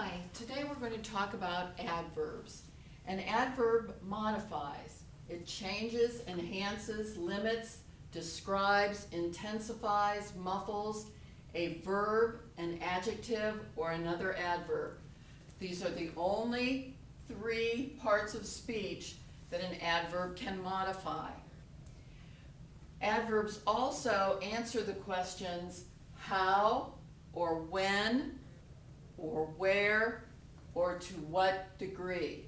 Hi, today we're going to talk about adverbs. An adverb modifies. It changes, enhances, limits, describes, intensifies, muffles a verb, an adjective, or another adverb. These are the only three parts of speech that an adverb can modify. Adverbs also answer the questions how, or when, or where, or to what degree.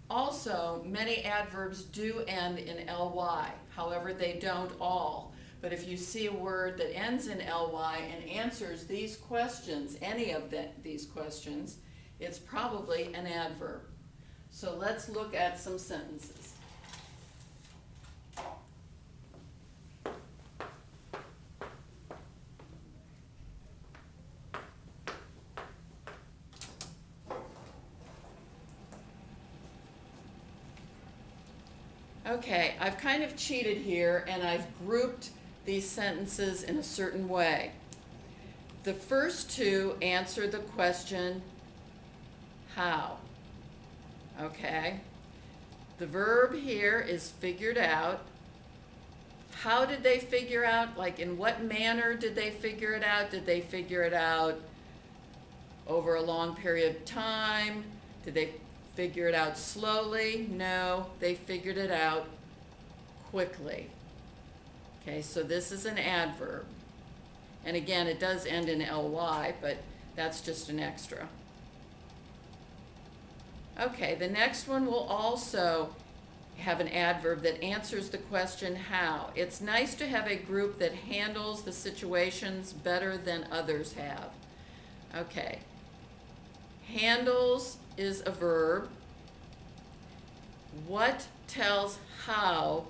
Also, many adverbs do end in ly, however they don't all. But if you see a word that ends in ly and answers these questions, any of these questions, it's probably an adverb. So let's look at some sentences. Okay, I've kind of cheated here and I've grouped these sentences in a certain way. The first two answer the question, how? Okay, the verb here is figured out. How did they figure out? Like, in what manner did they figure it out? Did they figure it out over a long period of time? Did they figure it out slowly? No, they figured it out quickly. Okay, so this is an adverb. And again, it does end in ly, but that's just an extra. Okay, the next one will also have an adverb that answers the question how. It's nice to have a group that handles the situations better than others have. Okay, handles is a verb. What tells how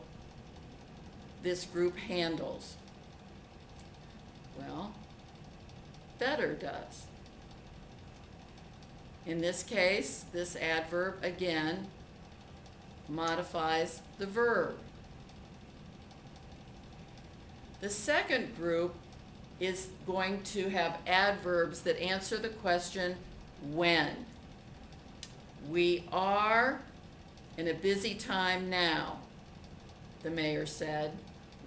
this group handles? Well, better does. In this case, this adverb again modifies the verb. The second group is going to have adverbs that answer the question when. We are in a busy time now, the mayor said.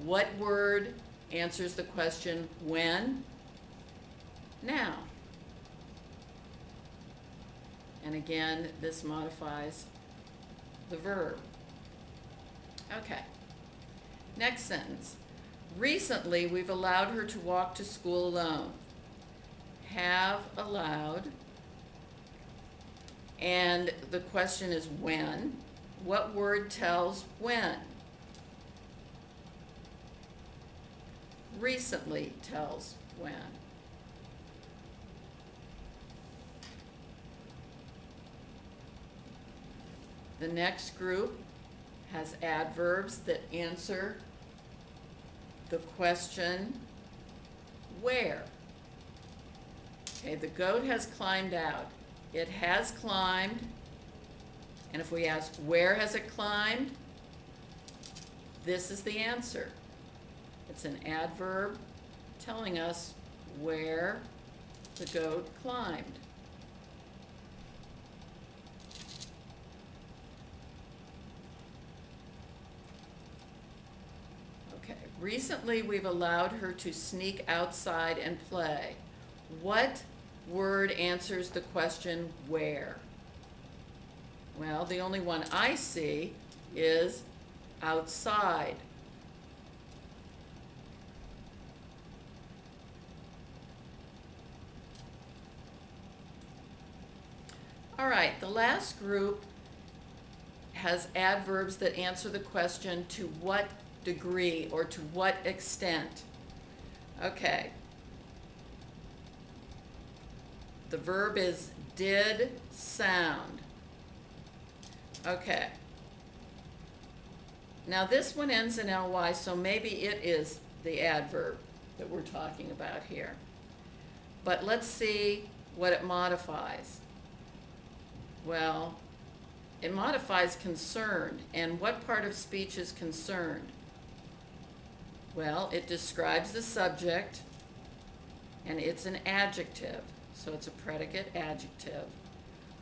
What word answers the question when? Now. And again, this modifies the verb. Okay. Next sentence. Recently, we've allowed her to walk to school alone. Have allowed. And the question is when. What word tells when? Recently tells when. The next group has adverbs that answer the question where. Okay, the goat has climbed out. It has climbed, and if we ask where has it climbed, this is the answer. It's an adverb telling us where the goat climbed. Okay, recently we've allowed her to sneak outside and play. What word answers the question where? Well, the only one I see is outside. All right, the last group has adverbs that answer the question to what degree or to what extent. Okay. The verb is did sound. Okay. Now this one ends in ly, so maybe it is the adverb that we're talking about here. But let's see what it modifies. Well, it modifies concerned. And what part of speech is concerned? Well, it describes the subject, and it's an adjective. so it's a predicate adjective.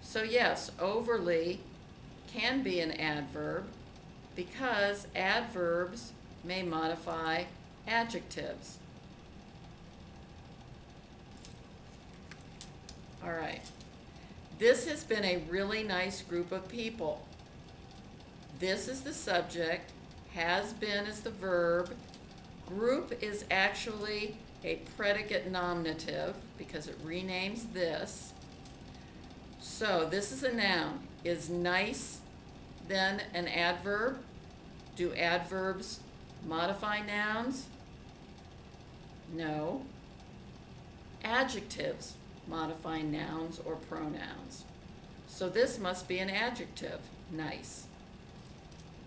So yes, overly can be an adverb because adverbs may modify adjectives. All right. This has been a really nice group of people. This is the subject, has been is the verb, group is actually a predicate nominative because it renames this. So this is a noun. Is nice then an adverb? Do adverbs modify nouns? No. Adjectives modify nouns or pronouns. So this must be an adjective, nice.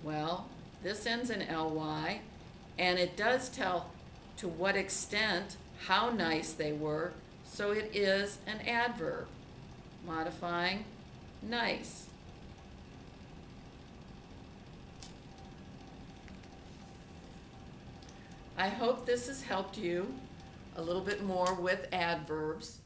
Well, this ends in ly, and it does tell to what extent, how nice they were, so it is an adverb, modifying nice. I hope this has helped you a little bit more with adverbs.